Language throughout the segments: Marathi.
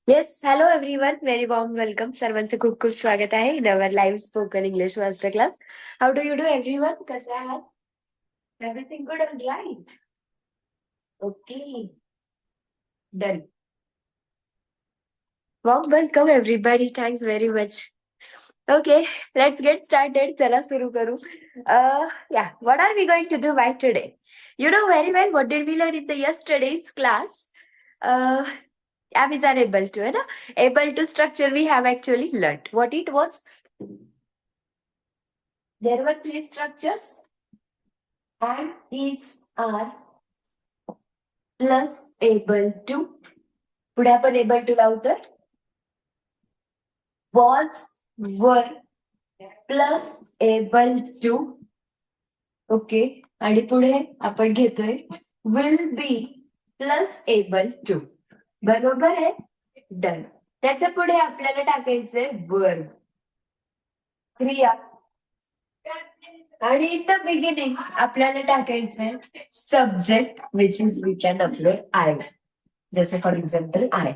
Yes, hello everyone, very warm welcome. सर्वांचं खूप खूप स्वागत आहे in our live spoken English master class. How do you do everyone? कसे आहात? Everything good and right? Okay, done. Warm welcome everybody. Thanks very much. Okay, let's get started. चला सुरू करू. या, what are we going to do by today? You know very well what did we learn in the yesterday's class? Am is are able to, है ना? Able to structure we have actually learned. What it was? There were three structures. And is are plus able to. पुढे आपण able to लावतोय. Was, were plus able to. Okay. आणि पुढे आपण घेतोय will be plus able to. बरोबर आहे? डन. त्याच्या पुढे आपल्याला टाकायचंय verb. क्रिया. आणि इन द बिगिनिंग आपल्याला टाकायचंय subject which is we can upload I. जसे for example I.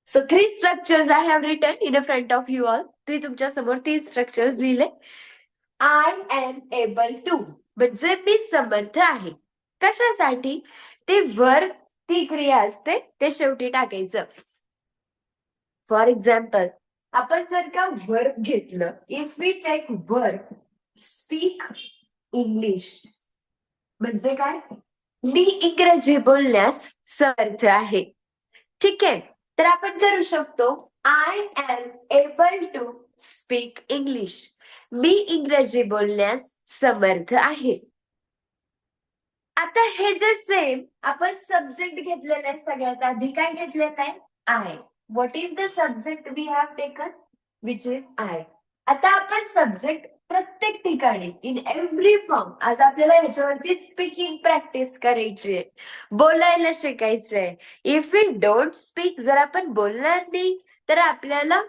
So three structures I have written in front of you all. तुम्ही तुमच्या समोर तीन स्ट्रक्चर्स लिहिले. आय एम एबल टू म्हणजे मी समर्थ आहे. कशासाठी? ते वर्ब, ती क्रिया असते, ते शेवटी टाकायचं. फॉर एक्झाम्पल आपण जर का वर्ब घेतलं, if we take verb speak English म्हणजे काय? मी इंग्रजी बोलण्यास समर्थ आहे. ठीक आहे, तर आपण करू शकतो I am able to speak English. मी इंग्रजी बोलण्यास समर्थ आहे. आता हे जे सेम आपण सब्जेक्ट घेतलेलं आहे, सगळ्यात आधी काय घेतलेलं आहे? I. What is the subject we have taken? Which is I. आता आपण सब्जेक्ट प्रत्येक ठिकाणी इन एव्हरी फॉर्म, आज आपल्याला याच्यावरती स्पीकिंग प्रॅक्टिस करायची आहे, बोलायला शिकायचंय. इफ वी डोंट स्पीक, जर आपण बोलणार नाही तर आपल्याला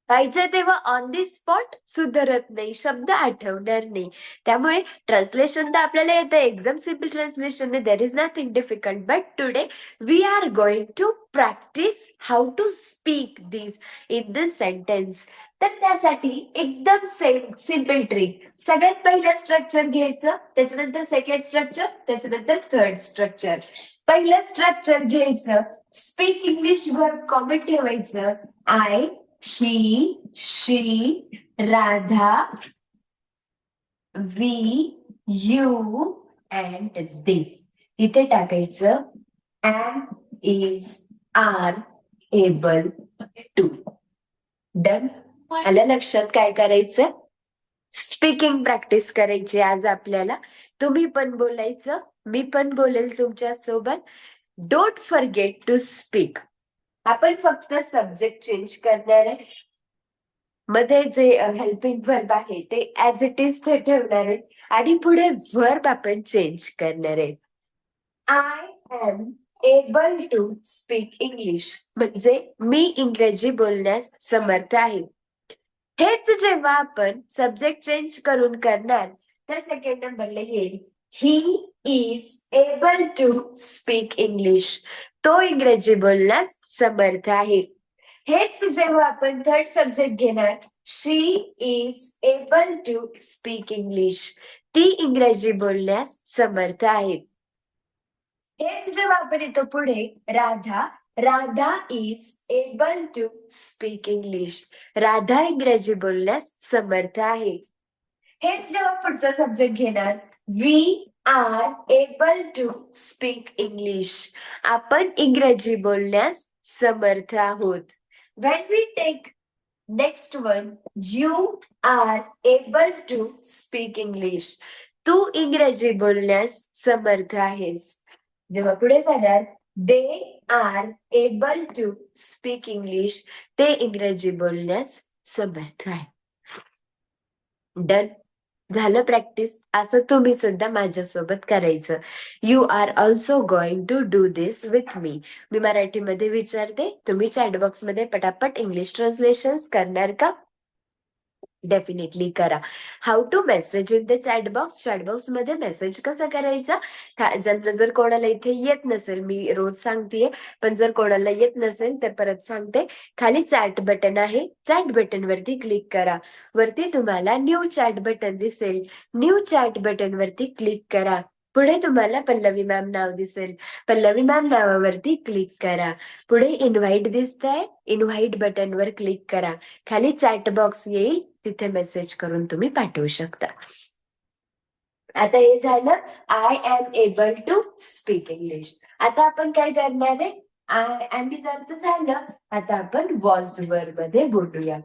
पाहिजे तेव्हा ऑन दी स्पॉट सुधरत नाही, शब्द आठवणार नाही. त्यामुळे ट्रान्सलेशन तर आपल्याला येतं, एकदम सिम्पल ट्रान्सलेशन आहे, there is nothing difficult. But today we are going to practice how to speak this in this sentence. तर त्यासाठी एकदम सिम्पल ट्रिक. सगळ्यात पहिलं स्ट्रक्चर घ्यायचं, त्याच्यानंतर सेकंड स्ट्रक्चर, त्याच्यानंतर थर्ड स्ट्रक्चर. पहिलं स्ट्रक्चर घ्यायचं, स्पीक इंग्लिश वर कॉमेंट ठेवायचं. I, he, she, Radha, we, you and they. इथे टाकायचं am, is, are, able to. Done. आलं लक्षात? काय करायचं? स्पीकिंग प्रॅक्टिस करायची आज आपल्याला. तुम्ही पण बोलायचं, मी पण बोलेल तुमच्या सोबत. Don't forget to speak. आपण फक्त सब्जेक्ट चेंज करणार आहे. मध्ये जे हेल्पिंग वर्ब आहे ते ऍज इट इज ते ठेवणार आहे आणि पुढे वर्ब आपण चेंज करणार आहे. I am able to speak English म्हणजे मी इंग्रजी बोलण्यास समर्थ आहे. हेच जेव्हा आपण सब्जेक्ट चेंज करून करणार तर सेकंड नंबरला येईल he is able to speak English. तो इंग्रजी बोलण्यास समर्थ आहे. हेच जेव्हा आपण थर्ड सब्जेक्ट घेणार she is able to speak English. ती इंग्रजी बोलण्यास समर्थ आहे. हेच जेव्हा आपण येतो पुढे Radha is able to speak English. Radha इंग्रजी बोलण्यास समर्थ आहे. हेच जेव्हा पुढचा सब्जेक्ट घेणार we are able to speak English. आपण इंग्रजी बोलण्यास समर्थ आहोत. When we take next one, you are able to speak English. तू इंग्रजी बोलण्यास समर्थ आहेस. जेव्हा पुढे जाणार they are able to speak English. ते इंग्रजी बोलण्यास समर्थ आहे. डन. झालं प्रॅक्टिस. असं तुम्ही सुद्धा माझ्यासोबत करायचं. You are also going to do this with me. मी मराठीमध्ये विचारते, तुम्ही चॅटबॉक्स मध्ये पटापट इंग्लिश ट्रान्सलेशन करणार का? डेफिनेटली करा. How to message in the chatbox. Chatbox मध्ये मेसेज कसा करायचा? जर कोणाला इथे येत नसेल, मी रोज सांगतेय, पण जर कोणाला येत नसेल तर परत सांगते. खाली चॅट बटन आहे, चॅट बटन वरती क्लिक करा. वरती तुम्हाला न्यू चॅट बटन दिसेल, न्यू चॅट बटन वरती क्लिक करा. पुढे तुम्हाला पल्लवी मॅम नाव दिसेल, पल्लवी मॅम नावावरती क्लिक करा. पुढे इन्व्हाइट दिसतंय, इन्व्हाइट बटन वर क्लिक करा. खाली चॅट बॉक्स येईल, तिथे मेसेज करून तुम्ही पाठवू शकता. आता हे झालं I am able to speak English. आता आपण काय करणार आहे? आय एम अर्थ झालं. आता आपण वॉज वर मध्ये बोलूया.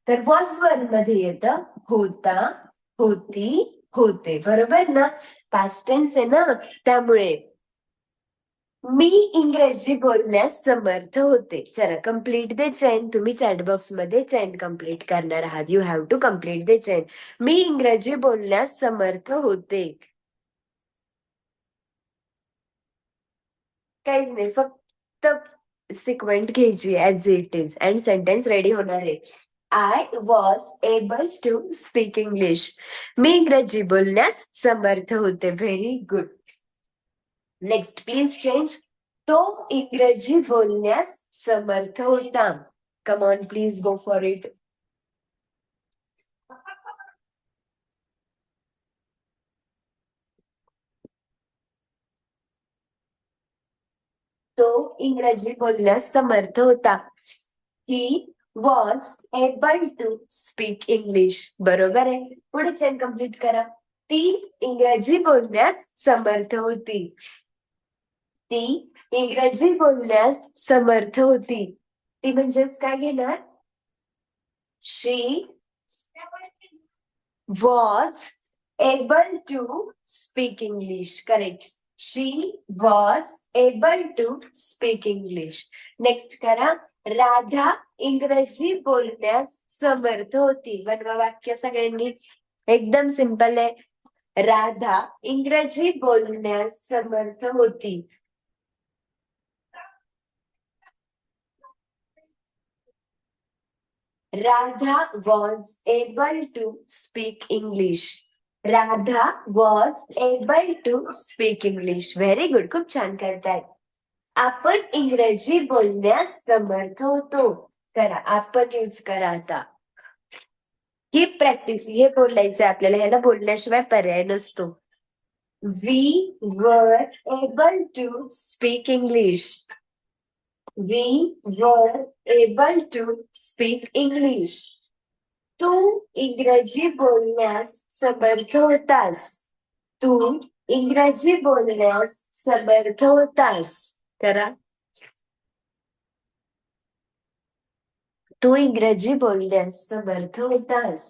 तर वॉज वर मध्ये येतं होता, होती, होते. बरोबर ना? पास्ट टेन्स आहे ना, त्यामुळे मी इंग्रजी बोलण्यास समर्थ होते. चला कम्प्लीट द चेन. तुम्ही चॅटबॉक्स मध्ये चेन कम्प्लीट करणार आहात. You have to complete the chain. मी इंग्रजी बोलण्यास समर्थ होते. काहीच नाही, फक्त सिक्वेंट घ्यायची as it is and sentence ready होणार आहे. I was able to speak English. मी इंग्रजी बोलण्यास समर्थ होते. Very good. Next please change. तो इंग्रजी बोलण्यास समर्थ होता. Come on please go for it. तो इंग्रजी बोलण्यास समर्थ होता. He was able to speak English. बरोबर आहे. पुढे चेन कम्प्लीट करा. ती इंग्रजी बोलण्यास समर्थ होती. ती इंग्रजी बोलण्यास समर्थ होती. ती म्हणजेच काय घेणार? She was able to speak English. Correct. She was able to speak English. Next करा. राधा इंग्रजी बोलण्यास समर्थ होती. बनवा वाक्य सगळ्यांनी. एकदम सिंपल आहे. राधा इंग्रजी बोलण्यास समर्थ होती. Radha was able to speak English. Radha was able to speak English. Very good. खूप छान करताय. आपण इंग्रजी बोलण्यास समर्थ होतो. करा, आपण यूज करा आता. ही प्रॅक्टिस, हे बोलायचं आपल्याला. ह्याला बोलण्याशिवाय पर्याय नसतो. We were able to speak English. We were able to speak English. तू इंग्रजी बोलण्यास समर्थ होतास. तू इंग्रजी बोलण्यास समर्थ होतास. करा. तू इंग्रजी बोलण्यास समर्थ होतास.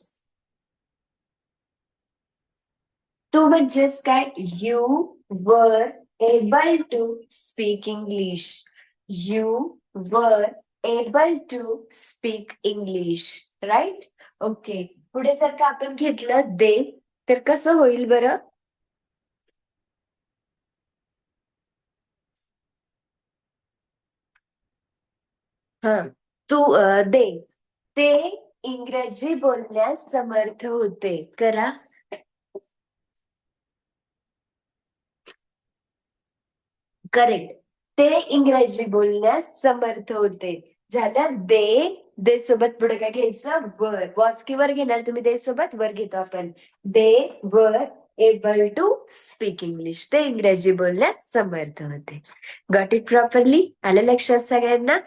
तू म्हणजेस काय? You were able to speak English. You were able to speak English. Right? Okay. पुढे जर का आपण घेतलं दे, तर कसं होईल बरं? हा, तू दे. ते इंग्रजी बोलण्यास समर्थ होते. करा. करेक्ट. ते इंग्रजी बोलण्यास समर्थ होते. झालं दे सोबत पुढे काय घ्यायचं? वर. वॉज की वर घेणार तुम्ही? दे सोबत वर घेतो आपण. दे वर एबल टू स्पीक इंग्लिश. ते इंग्रजी बोलण्यास समर्थ होते. Got it properly? आलं लक्षात सगळ्यांना?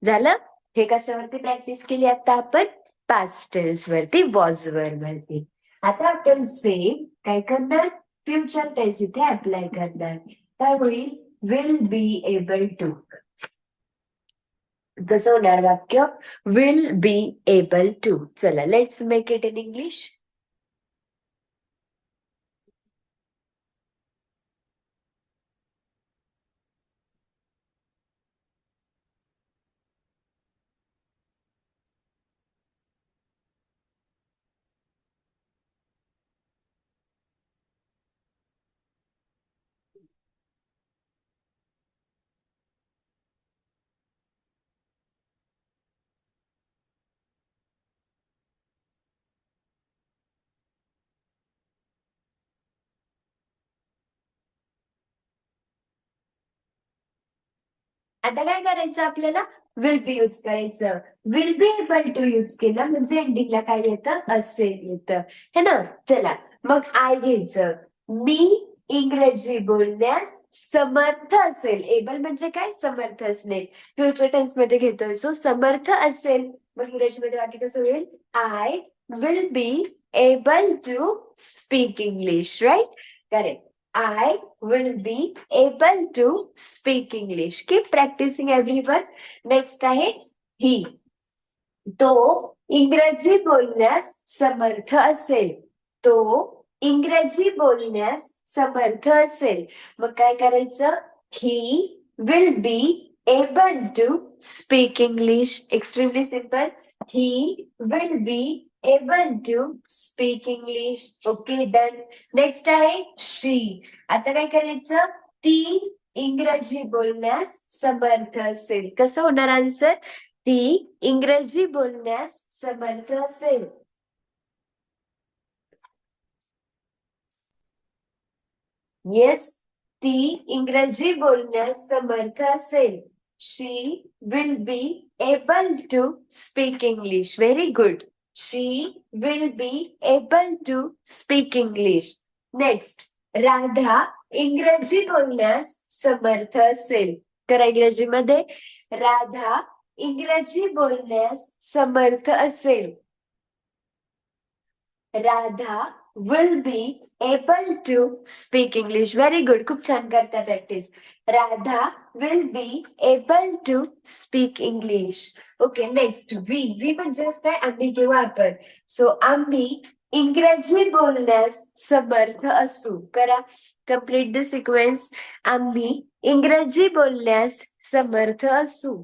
झालं. हे कशावरती प्रॅक्टिस केली आता आपण? पास्ट टेन्स वरती, वॉज वर वरती. आता आपण सेम काय करणार? फ्युचर टेन्स इथे अप्लाय करणार. काय होईल? Will be able to. कसं होणार वाक्य? Will be able to. चला let's make it in English. आता काय करायचं आपल्याला, विल बी यूज करायचं. Will be able to use केलं म्हणजे एंडिंगला काय येतं, असेल येतं, है ना. चला मग आय घ्यायचं. मी इंग्रजी बोलण्यास समर्थ असेल. एबल म्हणजे काय, समर्थ असणे. फ्युचर टेन्स मध्ये घेतोय, सो समर्थ असेल. मग इंग्रजीमध्ये वाक्य कसं होईल, I will be able to speak English, right. Correct. I will be able to speak English. Keep practicing everyone. Next आहे he. तो इंग्रजी बोलण्यास समर्थ असेल. तो इंग्रजी बोलण्यास समर्थ असेल. मग काय करायचं, he will be able to speak English. Extremely simple. He will be able to speak English. Okay, done. Next आहे she. आता काय करायचं, ती इंग्रजी बोलण्यास समर्थ असेल. कसं होणार आन्सर, ती इंग्रजी बोलण्यास समर्थ असेल. येस, ती इंग्रजी बोलण्यास समर्थ असेल. She will be able to speak English. Very good. She will be able to speak English. Next, Radha इंग्रजी बोलण्यास समर्थ असेल. तर इंग्रजीमध्ये राधा इंग्रजी बोलण्यास समर्थ असेल. Radha will be able to speak English. Very good. खूप छान करता practice. Radha will be able to speak English. Okay, next we म्हणजेच काय, आम्ही किंवा आपण. सो आम्ही इंग्रजी बोलण्यास समर्थ असू. करा, कम्प्लीट द सिक्वेन्स. आम्ही इंग्रजी बोलण्यास समर्थ असू.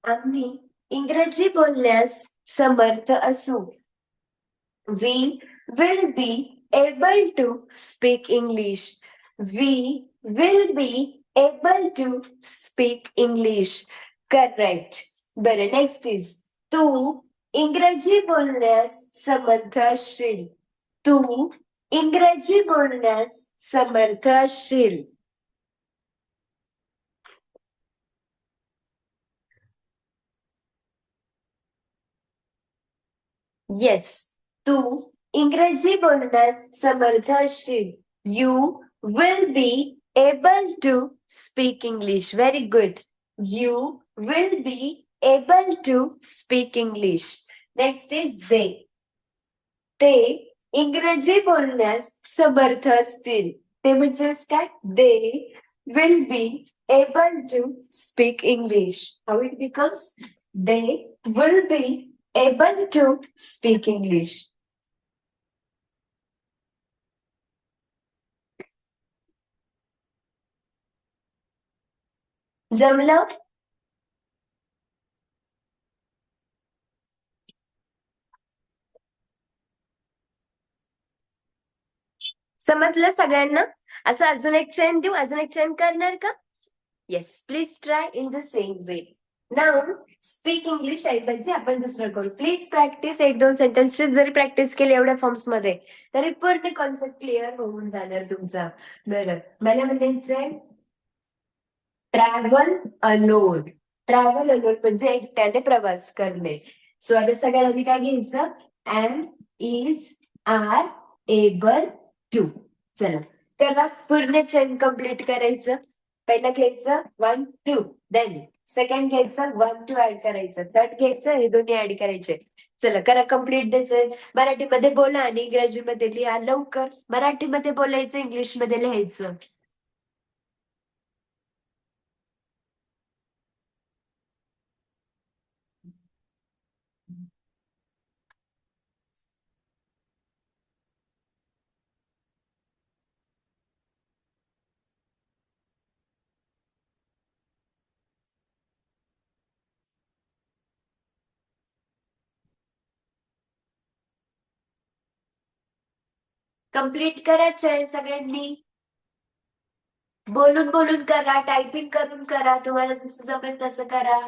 आम्ही इंग्रजी बोलण्यास समर्थ असू. We will be able to speak English. We will be able to speak English. Correct. बरं, नेक्स्ट इज तू इंग्रजी बोलण्यास समर्थ असशील. तू इंग्रजी बोलण्यास समर्थ असशील. येस, तू इंग्रजी बोलण्यास समर्थ असशील. You will be able to speak English. Very good. You will be able to speak English. Next is they. ते इंग्रजी बोलण्यास समर्थ असतील. ते म्हणजेच काय, they will be able to speak English. How it becomes, they will be able to speak English. जमलं. समजलं सगळ्यांना. असं अजून एक चेन देऊ, अजून एक चेन करणार का. Yes, please try in the same way. Now speak English ऐवजी आपण दुसरं करू. Please practice. एक दोन सेंटेन्स जरी प्रॅक्टिस केली एवढ्या फॉर्म्स मध्ये तरी पूर्ण कॉन्सेप्ट क्लिअर होऊन जाणार तुमचा. बरं, मला म्हणायचंय ट्रॅव्हल अलोन. ट्रॅव्हल अलोन म्हणजे एकट्याने प्रवास करणे. सो आता सगळ्यात आधी काय घ्यायचं, am is are able to. चला करा, पूर्ण चेन कम्प्लीट करायचं. पहिलं घ्यायचं 1 2, देन सेकंड घ्यायचं 1 2 ऍड करायचं, थर्ड घ्यायचं, हे दोन्ही ऍड करायचे. चला करा कम्प्लीट द चेन. मराठीमध्ये बोला आणि इंग्रजीमध्ये लिहा लवकर. मराठीमध्ये बोलायचं, इंग्लिशमध्ये लिहायचं. कम्प्लीट करायचंय सगळ्यांनी. बोलून बोलून करा, टायपिंग करून करा, तुम्हाला जसं जमेल तसं करा.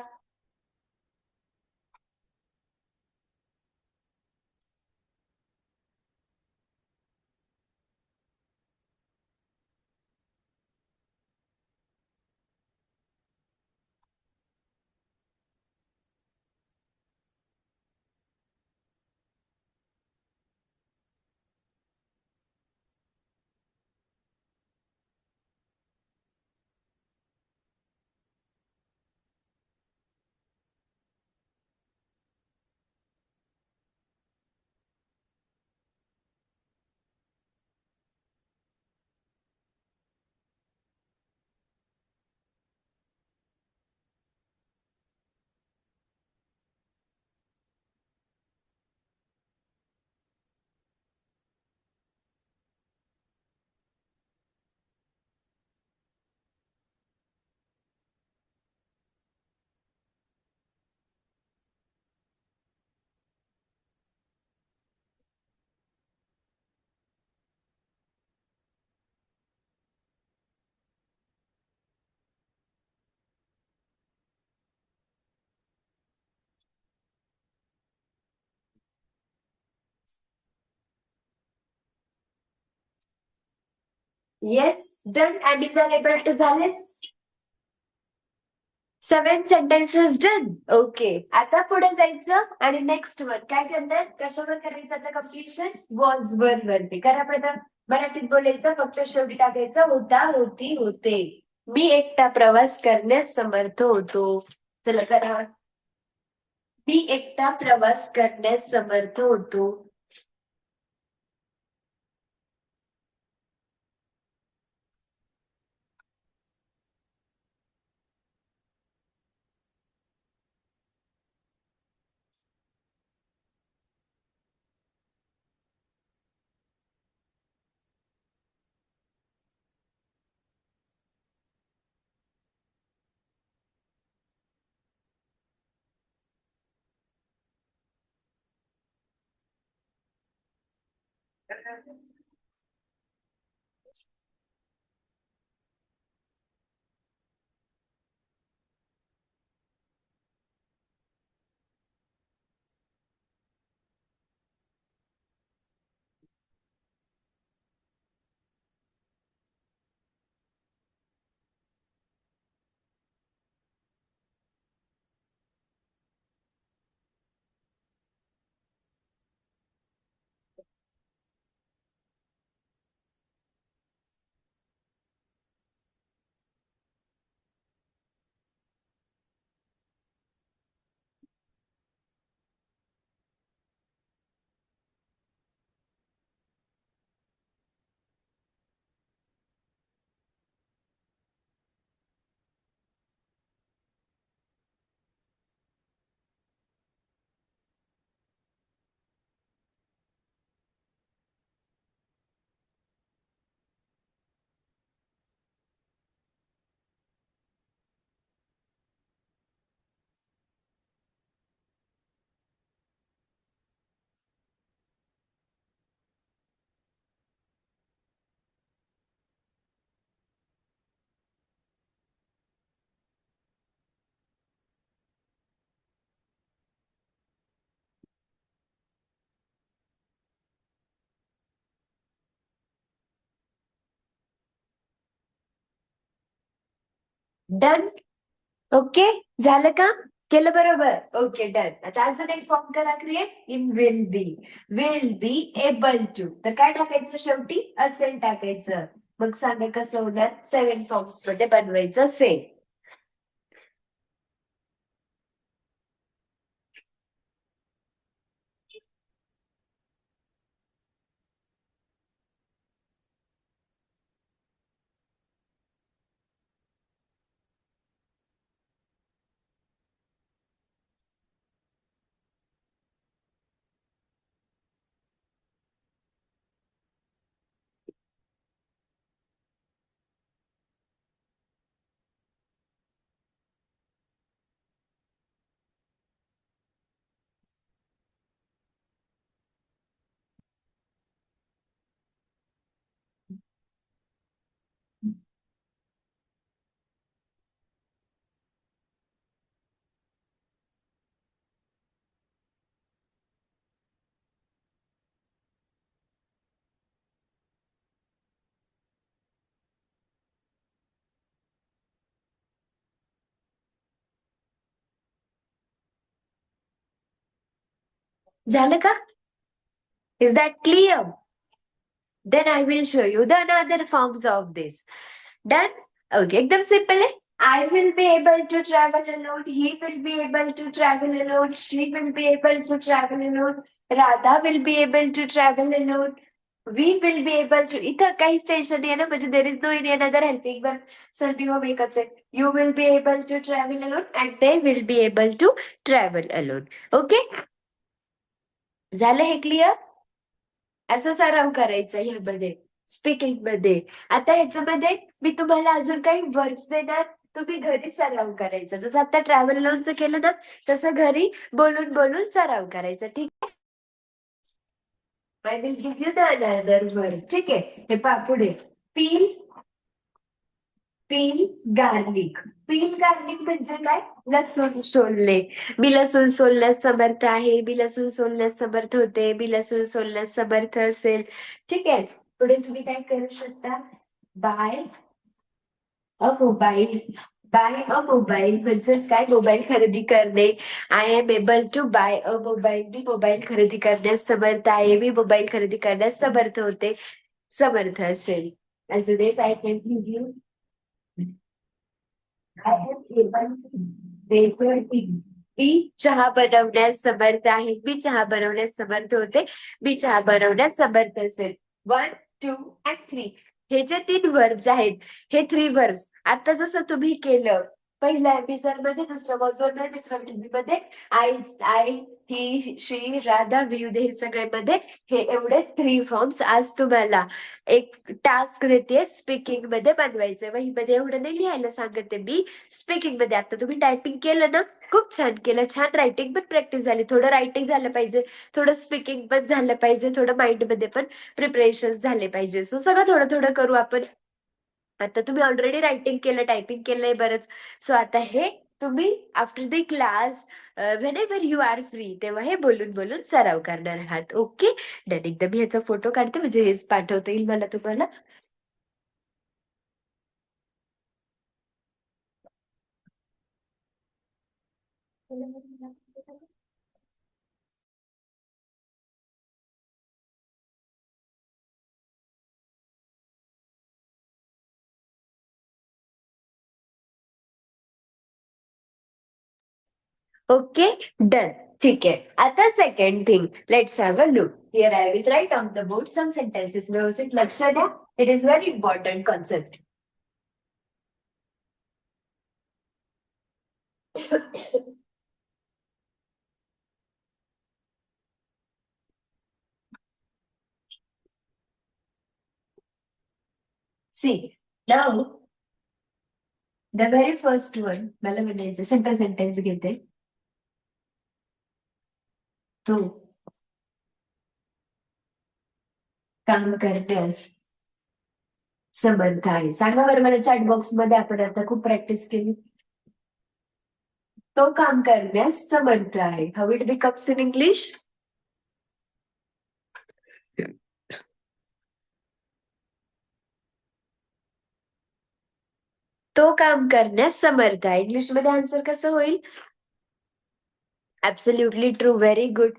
Yes done and is unable to झालेस. 7 सेंटेन्सेस डन. ओके आता पुढे जायचं आणि नेक्स्ट वन काय करणार, कशावर करायचं आता कम्प्लिशन, वॉज वर वरती करा. प्रथम मराठीत बोलायचं, फक्त शेवटी टाकायचं होता, होती, होते. मी एकटा प्रवास करण्यास समर्थ होतो. चला करा. मी एकटा प्रवास करण्यास समर्थ होतो. डन. ओके झालं का, केलं बरोबर. Okay done. आता अजून एक फॉर्म करा create. In will be able to, तर काय टाकायचं शेवटी, असेल टाकायचं. मग सांगा कसं होणार, 7 फॉर्म्स मध्ये बनवायचं सेम. झालं का, is that clear? Then I will show you the another forms of this. Done? Okay, एकदम simple है. I will be able to travel alone. He will be able to travel alone. She will be able to travel alone. Radha will be able to travel alone. We will be able to. इथं काहीच टेन्शन नाही आहे ना, म्हणजे there is no any another helping verb. Surname एकच आहे. You will be able to travel alone and they will be able to travel alone. Okay? झालं हे क्लिअर? असा सराव करायचा ह्यामध्ये, स्पीकिंग मध्ये. आता ह्याच्यामध्ये मी तुम्हाला अजून काही वर्ब्स देणार, तुम्ही घरी सराव करायचा. जसं आता ट्रॅव्हल लोनचं केलं ना, तसं घरी बोलून बोलून सराव करायचा. ठीक आहे, I will give you the another verb. ठीक आहे, हे पहा पुढे. Peel peel garlic. Peel garlic म्हणजे काय, लसूण सोलणे. मी लसूण सोलण्यास समर्थ आहे, मी लसूण सोलण्यास समर्थ होते, मी लसूण सोलण्यास समर्थ असेल. ठीक आहे, पुढे तुम्ही काय करू शकता, buy a mobile. Buy a mobile म्हणजेच काय, मोबाईल खरेदी करणे. I am able to buy a mobile, मी मोबाईल खरेदी करण्यास समर्थ आहे, मी मोबाईल खरेदी करण्यास समर्थ होते, समर्थ असेल. अजून एक I can give you. I am able मी चहा बनवण्यास समर्थ आहे, मी चहा बनवण्यास समर्थ होते, मी चहा बनवण्यास समर्थ असेल. 1, 2 and 3 हे जे 3 verbs आहेत, हे 3 verbs आता जसं तुम्ही केलं पहिल्या एपिसोड मध्ये, दुसऱ्या मॉड्यूल मध्ये, तिसऱ्या मध्ये आय आय ही शी राधा विविध हे सगळे मध्ये हे एवढे 3 फॉर्म्स आज तुम्हाला एक टास्क देते स्पीकिंग मध्ये बनवायचं. वहीमध्ये एवढं नाही लिहायला सांगते मी, स्पीकिंग मध्ये. आता तुम्ही टायपिंग केलं ना, खूप छान केलं, छान रायटिंग पण प्रॅक्टिस झाली, थोडं रायटिंग झालं पाहिजे, थोडं स्पीकिंग पण झालं पाहिजे, थोडं माइंड मध्ये पण प्रिपरेशन झाले पाहिजे. सो सगळं थोडं थोडं करू आपण. आता तुम्ही ऑलरेडी रायटिंग केलं, टायपिंग केलंय बरंच. सो आता हे तुम्ही after the class whenever you are free तेव्हा हे बोलून बोलून सराव करणार आहात. Okay done. एकदा मी ह्याचा फोटो काढते म्हणजे हेच पाठवता येईल मला तुम्हाला. Okay done. ठीक आहे. आता second thing, let's have a look. Here I will write on the board some sentences. व्यवस्थित लक्ष द्या. It is very important concept. See now the very first one मला म्हणायचं, सिंपल सेंटेन्स घेते. तो काम करण्यास समर्थ आहे. सांगा बरं मला चॅट बॉक्स मध्ये. आपण आता खूप प्रॅक्टिस केली. तो काम करण्यास समर्थ आहे. How it becomes in English? तो काम करण्यास समर्थ आहे. इंग्लिश मध्ये आन्सर कसं होईल? Absolutely true, very good.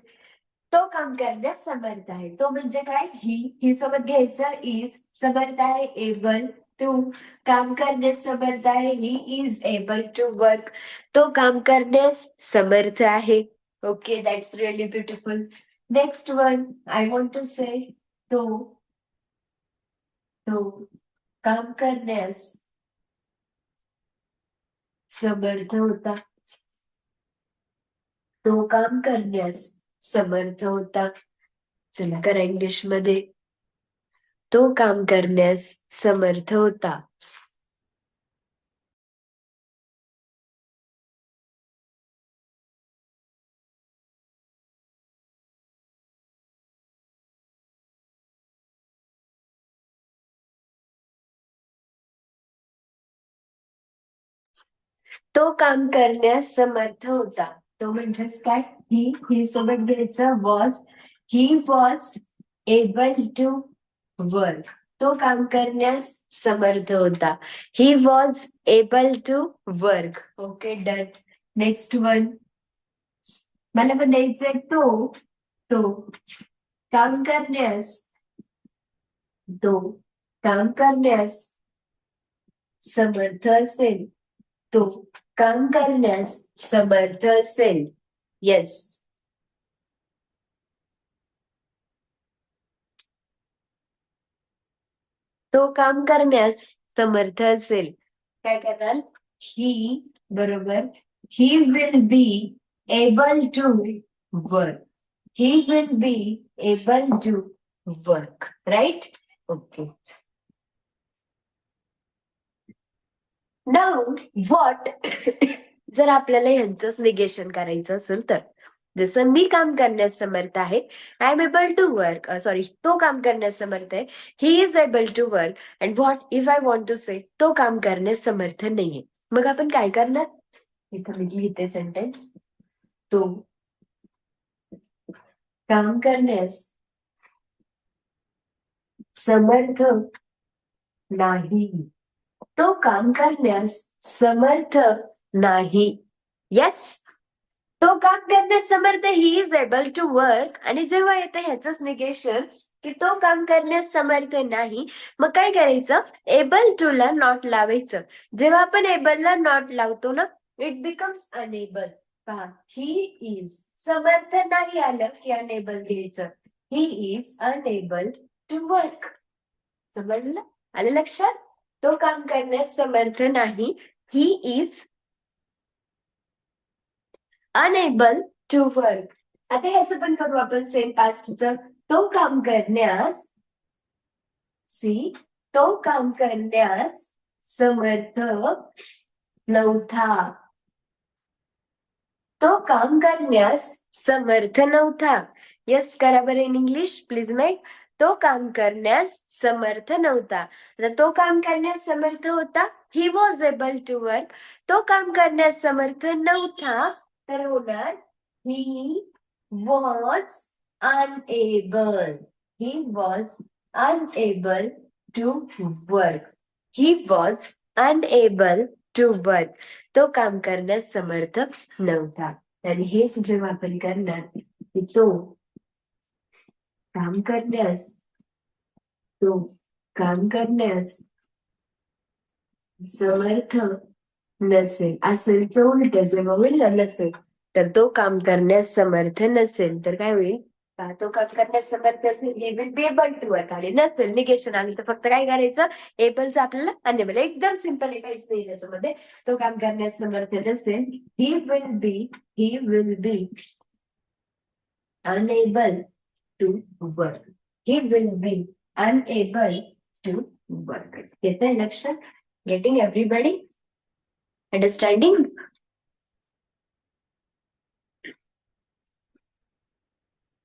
तो काम करण्यास समर्थ आहे. तो म्हणजे काय? ही सोबत घ्यायचं इज. समर्थ आहे एबल टू. काम करण्यास समर्थ आहे, he is able to work. तो काम करण्यास समर्थ आहे. Okay that's really beautiful. Next one I want to say, तो तो काम करण्यास समर्थ होता. तो काम करण्यास समर्थ होता. चला करा इंग्लिश मध्ये. तो काम करण्यास समर्थ होता. तो काम करण्यास समर्थ होता. तो म्हणजेच काय? ही सोबत घ्यायचं was. He was able to work. तो काम करण्यास समर्थ होता. He was able to work. Okay done. Next one मला म्हणायचंय, तो काम करण्यास तो काम करण्यास समर्थ असेल. तो काम करण्यास समर्थ असेल. येस. तो काम करण्यास समर्थ असेल. काय कराल? ही बरोबर. He will be able to work. He will be able to work. Right? Okay. Now what जर आपल्याला ह्यांचंच निगेशन करायचं असेल तर, जसं मी काम करण्यास समर्थ आहे, I am able to work. Sorry, तो काम करण्यास समर्थ आहे, he is able to work. And what if I want to say, तो काम करण्यास समर्थ नाहीये. मग आपण काय करणार? इथं मी लिहिते सेंटेन्स. तो काम करण्यास समर्थ नाही. तो काम करण्यास समर्थ नाही. येस, तो काम करण्यास समर्थ, he is able to work. आणि जेव्हा येतं ह्याच निगेशन की तो काम करण्यास समर्थ नाही, मग काय करायचं, एबल टू ला नॉट लावायचं. जेव्हा आपण एबल ला नॉट लावतो ना, इट बिकम्स अनेबल. पहा, ही इज समर्थ नाही आलं की अनेबल घ्यायचं. He is unable to work. समजलं, आलं लक्षात? तो काम करण्यास समर्थ नाही, he is unable to work. आता ह्याचं पण करू आपण सेम पास्टचं. तो काम करण्यास, सी, तो काम करण्यास समर्थ नव्हता. तो काम करण्यास समर्थ नव्हता. यस करा बरं इन इंग्लिश प्लीज मेक. तो काम करण्यास समर्थ नव्हता. आता तो काम करण्यास समर्थ होता, he was able to work. तो काम करण्यास समर्थ नव्हता, तर होणार he was unable. He was unable to work. He was unable to work. तो काम करण्यास समर्थ नव्हता. आणि हेच जेव्हा आपण करणार की तो काम करण्यास, तो काम करण्यास समर्थ नसेल, असेलच उलट जेव्हा होईल ना नसेल, तर तो काम करण्यास समर्थ नसेल तर काय होईल, तो काम करण्यास समर्थ असेल, he will be able to work. आणि नसेल निगेशन आलं तर फक्त काय करायचं, एबलचं आपल्याला अनेबल. एकदम सिंपल आहे, काहीच नाही त्याच्यामध्ये. तो काम करण्यास समर्थ नसेल, ही will B unable to work. He will be unable to work. येतंय लक्षात? Getting everybody? Understanding?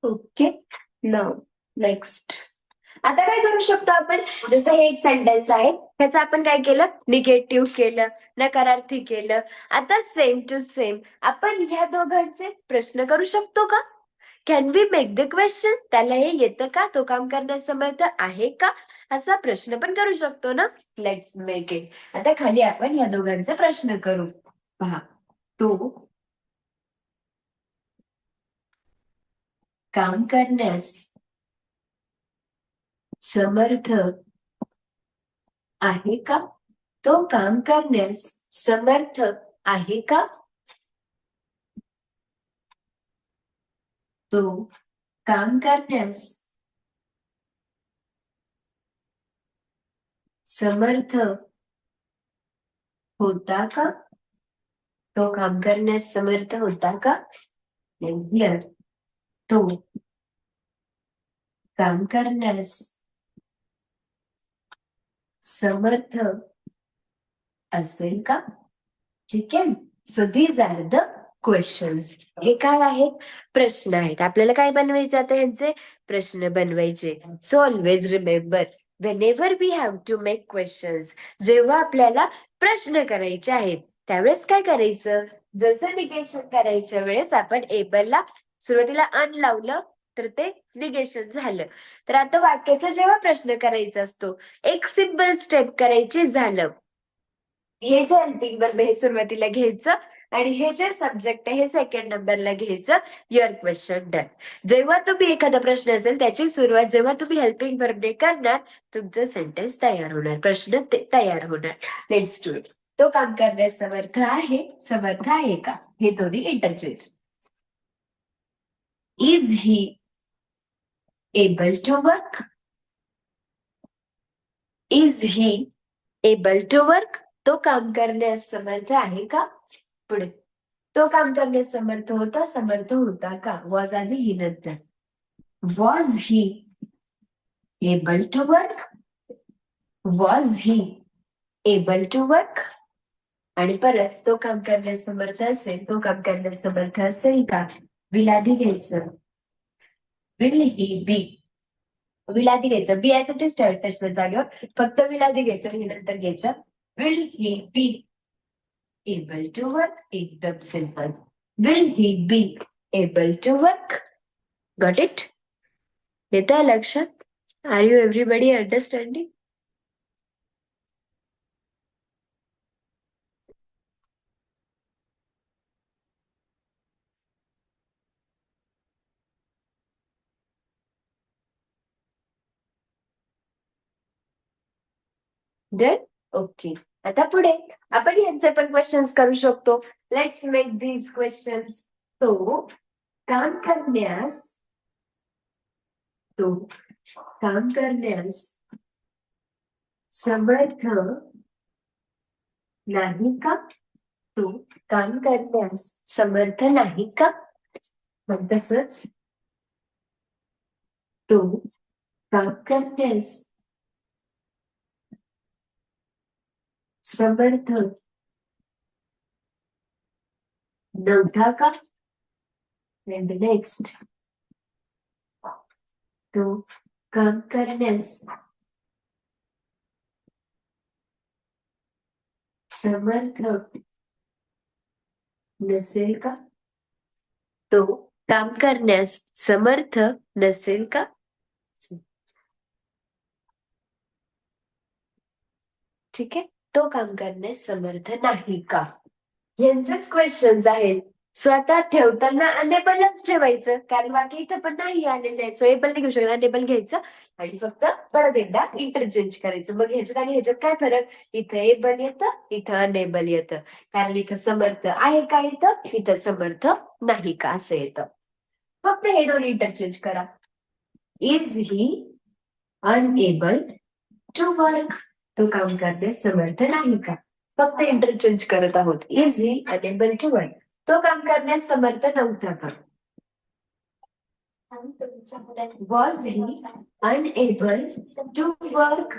Okay. Now, next. आता काय करू शकतो आपण, जसं हे एक सेंटेन्स आहे, त्याचं आपण काय केलं, निगेटिव्ह केलं, नकारार्थी केलं. आता सेम टू सेम आपण ह्या दोघांचे प्रश्न करू शकतो का? Can we make the question, त्याला हे येतं का, तो काम करण्यास समर्थ आहे का, असा प्रश्न पण करू शकतो ना. Let's make it. आता खाली आपण या दोघांचा प्रश्न करू. पहा, तो काम करण्यास समर्थ आहे का? तो काम करण्यास समर्थ आहे का? तो काम करण्यास समर्थ होता का? तो काम करण्यास समर्थ होता का? Here, तो काम करण्यास समर्थ असेल का? ठीक आहे. So these are the questions. हे काय आहेत, प्रश्न आहेत. आपल्याला काय बनवायचे आता, ह्यांचे प्रश्न बनवायचे. So always remember, whenever we have to make questions, जेव्हा आपल्याला प्रश्न करायचे आहेत त्यावेळेस काय करायचं, जसं निगेशन करायच्या वेळेस आपण एबलला सुरुवातीला अन लावलं तर ते निगेशन झालं. तर आता वाक्याचा जेव्हा प्रश्न करायचा असतो, एक सिंपल स्टेप करायची, झालं. हे जे हेल्पिंग वर्ब हे सुरुवातीला घ्यायचं आणि हे जे सब्जेक्ट आहे हे सेकंड नंबरला घ्यायचं. Your question done. जेव्हा तुम्ही एखादा प्रश्न असेल त्याची सुरुवात जेव्हा तुम्ही हेल्पिंग वर्बने करणार, तुमचं सेंटेन्स तयार होणार, प्रश्न तयार होणार. Let's do it. तो काम करण्यास समर्थ आहे का, हे दोन्ही interchange. Is he able to work? Is he able to work? तो काम करण्यास समर्थ आहे का? पुढे, तो काम करण्यास समर्थ होता का? वॉज आधी ही नंतर. Was he able to work? Was he able to work? आणि परत, तो काम करण्यास समर्थ असेल का? विल आधी घ्यायचं. विल ही बी, विल आधी घ्यायचं, बी याचं टेस्ट त्याच्या जागेवर फक्त विल आधी घ्यायचं आणि नंतर घ्यायचं. Will he be able to work? एकदम simple. Will he be able to work? Got it? येत आहे लक्षात? Are you everybody understanding? Done. Okay. आता पुढे आपण यांचे पण क्वेश्चन्स करू शकतो. Let's make these questions. तो काम करण्यास समर्थ नाही का? तो काम करण्यास समर्थ नाही का? मग तसंच तो काम करण्यास समर्थ नव्हता का? And next, तो काम करण्यास समर्थ नसेल का? तो काम करण्यास समर्थ नसेल का? ठीक आहे. तो काम करण्यास समर्थ नाही का? यांचेच क्वेश्चन्स आहेत. सो आता ठेवताना अनेबलच ठेवायचं, कारण बाकी इथं पण नाही आलेलं आहे. सो एबल नाही घेऊ शकत, अनेबल घ्यायचं आणि फक्त परत एकदा इंटरचेंज करायचं. मग ह्याच्यात आणि ह्याच्यात काय फरक? इथं एबल येतं, इथं अनेबल येतं. कारण इथं समर्थ आहे का, इथं समर्थ नाही का असं येतं. फक्त हे दोन इंटरचेंज करा. Is he unable to work? तो काम करण्यास समर्थ नाही का? फक्त इंटरचेंज करत आहोत. Is he unable to work? तो काम करण्यास समर्थ नव्हता का? Was he unable to work?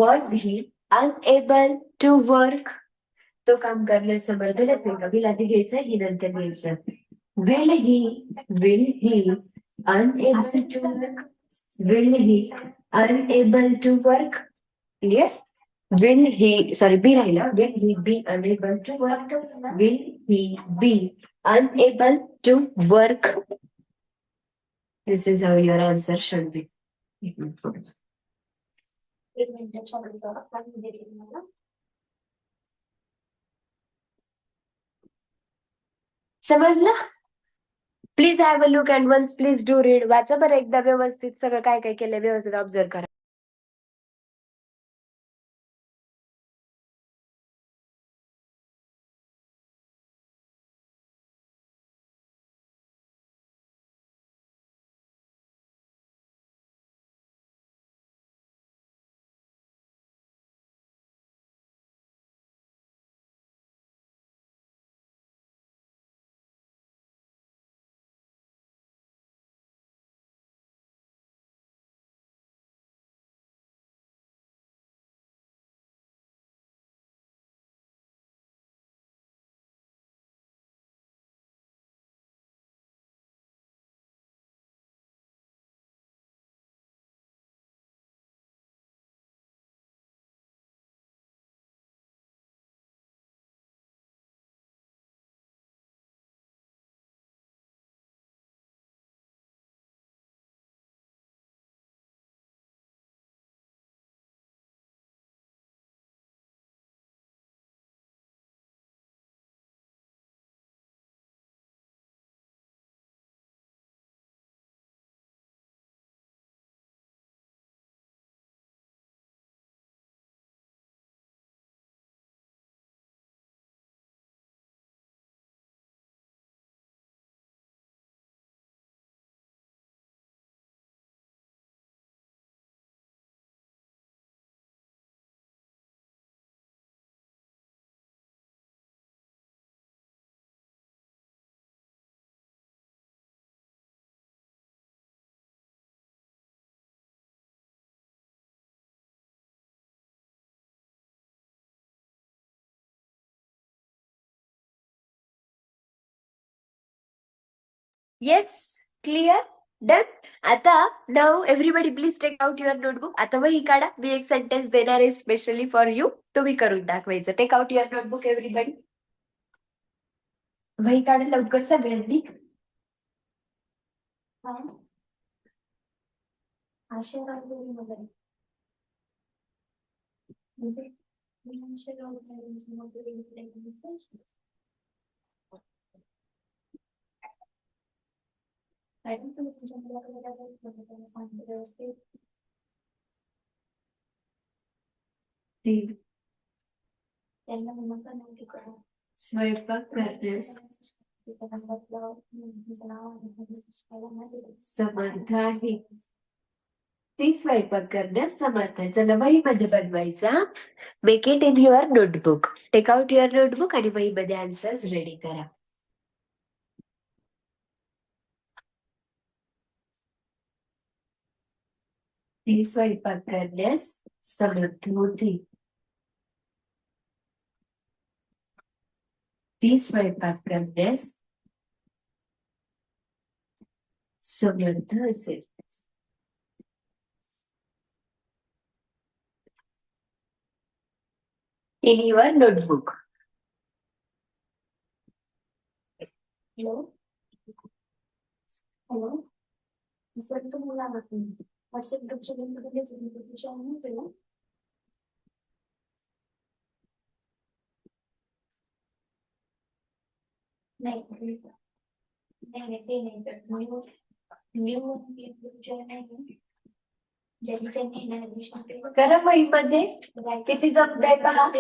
Was he unable to work? तो काम करण्यास समर्थ नसेल का? विल आधी घ्यायचं, ही नंतर घ्यायचं. Will he unable to work? Will he unable to work? Clear? Will he, sorry, be राहिला. Will he be unable to work? Will he be unable to work? This is how your answer should be. समजलं? Please have a look and once please do read. वाचा बरं एकदा व्यवस्थित, सगळं काय काय केलंय व्यवस्थित ऑब्झर्व करा. Yes, clear, done. आता now everybody please take out your notebook. आता वही काढा. मी एक सेंटेन्स देणार आहे स्पेशली फॉर यू. तुम्ही करून दाखवायचं. Take out your notebook everybody. वही काढा लवकर सगळ्यांनी. स्वयंपाक करण्यास समर्थ आहे. ती स्वयंपाक करण्यास समर्थ आहे. चला वहीमध्ये बनवायचा. Make it in your notebook. Take out your notebook आणि वहीमध्ये आन्सर्स रेडी करा. ती स्वयंपाक करण्यास समर्थ होती. ती स्वयंपाक करण्यास समर्थ असेल. In your notebook. Hello sir तुम्हाला व्हॉट्सअप ग्रुपच्या लिंक नाही ते नाही सर करा वहीमध्ये किती जमतंय पहा.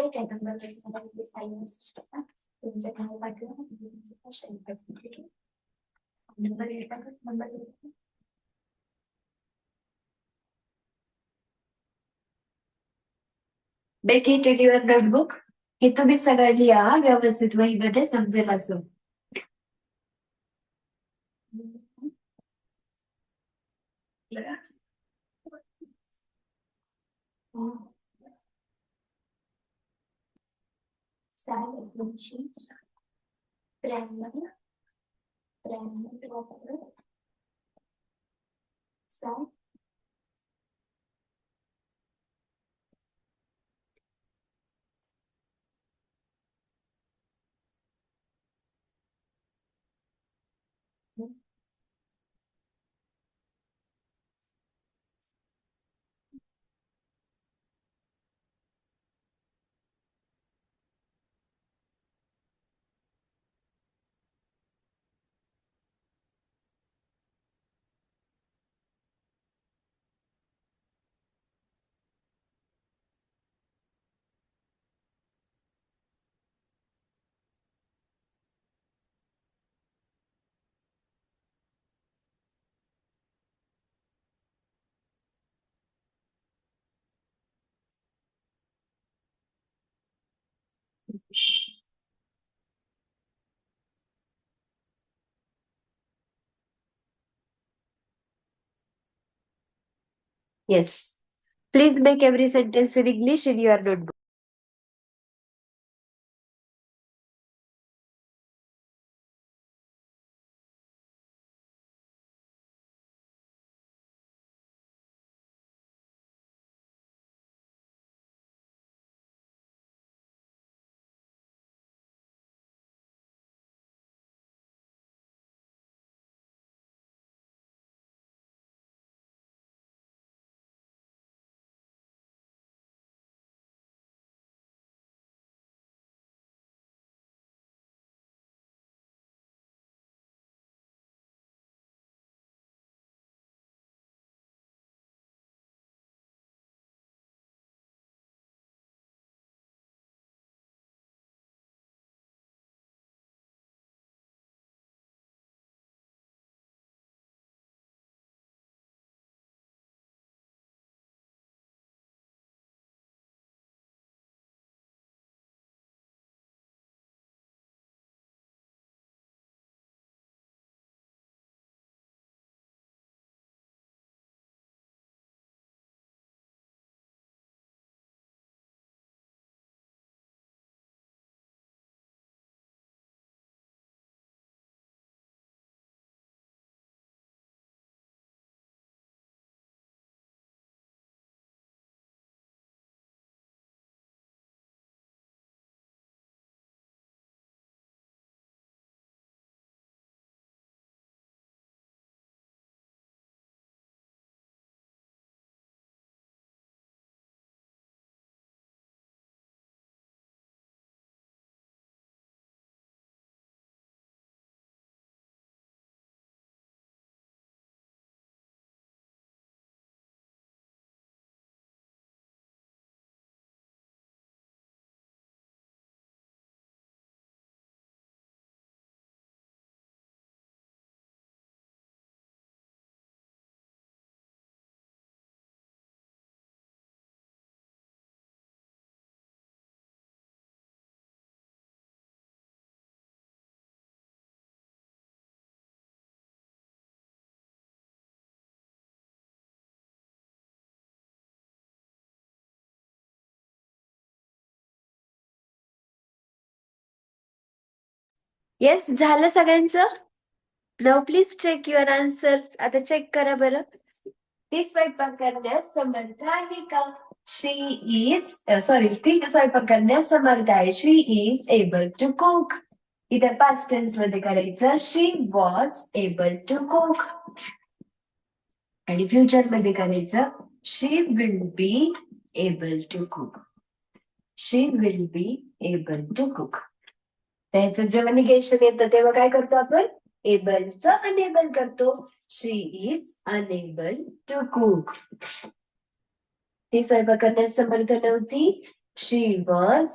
Make it in your notebook. हे तुम्ही सगळं लिहा व्यवस्थित वहीमध्ये समजेल असं. Yes. Please make every sentence in English in your notebook. Yes, झालं सगळ्यांचं. नाव प्लीज चेक युअर आन्सर्स. आता चेक करा बरं. ती स्वयंपाक करण्यास समर्थ आहे का? शी इज ती स्वयंपाक करण्यास समर्थ आहे. She is able to cook. इथे पास्ट टेन्स मध्ये करायचं. She was able to cook. आणि फ्युचर मध्ये करायचं. She will be able to cook. She will be able to cook. त्याचं जेव्हा निगेशन येतं तेव्हा काय करतो आपण? एबलचं अनेबल करतो. She is unable to cook. ती स्वयंपाक करण्यास समर्थ नव्हती. She was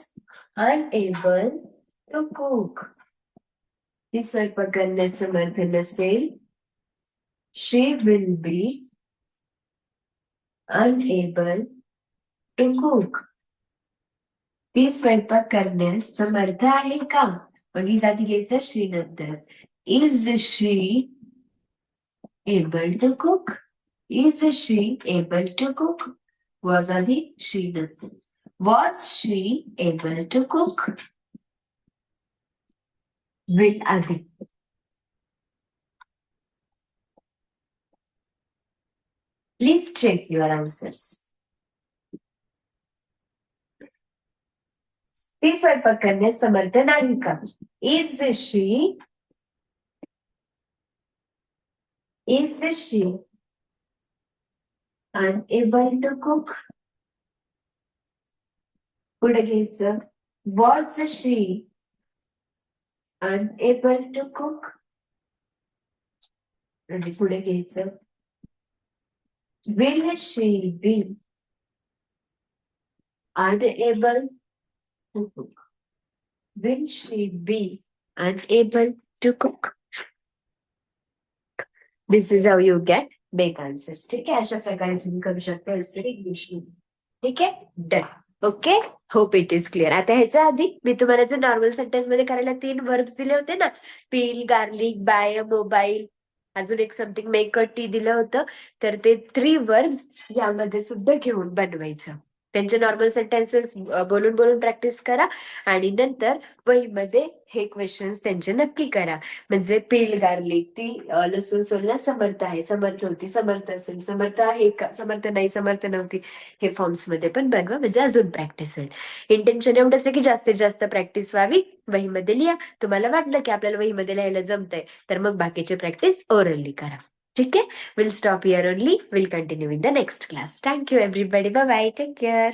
unable to cook. ती स्वयंपाक करण्यास समर्थ नसेल. She will be unable to cook. ती स्वयंपाक करण्यास समर्थ आहे का? मग ही जाती घ्यायचं शी नंतर. Is she able to cook? Is she able to cook? Was आधी, शी नंतर. Was she able to cook? Will आधी. Please check your answers. ती स्वयंपाक करण्यास समर्थ नाही का? Is she unable to cook? पुढे घ्यायचं. Was she unable to cook? आणि पुढे घ्यायचं. Will she be unable to cook? Will she be unable to cook? This is how you get big answers. ठीक आहे, अशा प्रकारे तुम्ही करू शकता आन्सर इंग्लिश मध्ये. ठीक आहे, done. Okay, hope it is clear. आता ह्याच्या आधी मी तुम्हाला जे नॉर्मल सेंटेन्स मध्ये करायला 3 वर्ब्स दिले होते ना, peel, garlic, bye a mobile, अजून एक समथिंग मेक अ टी दिलं होतं. तर ते 3 वर्ब्स यामध्ये सुद्धा घेऊन बनवायचं. त्यांचे नॉर्मल सेंटेन्सेस बोलून बोलून प्रॅक्टिस करा आणि नंतर वहीमध्ये हे क्वेश्चन्स त्यांचे नक्की करा. म्हणजे पील गार्लिक, ती लसूण सोलण्यास समर्थ आहे. समर्थ होती, समर्थ असेल, समर्थ आहे का, समर्थ नाही, समर्थ नव्हती. हे फॉर्म्स मध्ये पण बनवा, म्हणजे अजून प्रॅक्टिस होईल. इंटेन्शन एवढंच आहे की जास्तीत जास्त प्रॅक्टिस व्हावी. वहीमध्ये लिहा. तुम्हाला वाटलं की आपल्याला वहीमध्ये लिहायला जमतंय तर मग बाकीची प्रॅक्टिस ओरली करा. ठीक आहे, will stop here only. Will continue in the next class. Thank you everybody. Bye bye. Take care.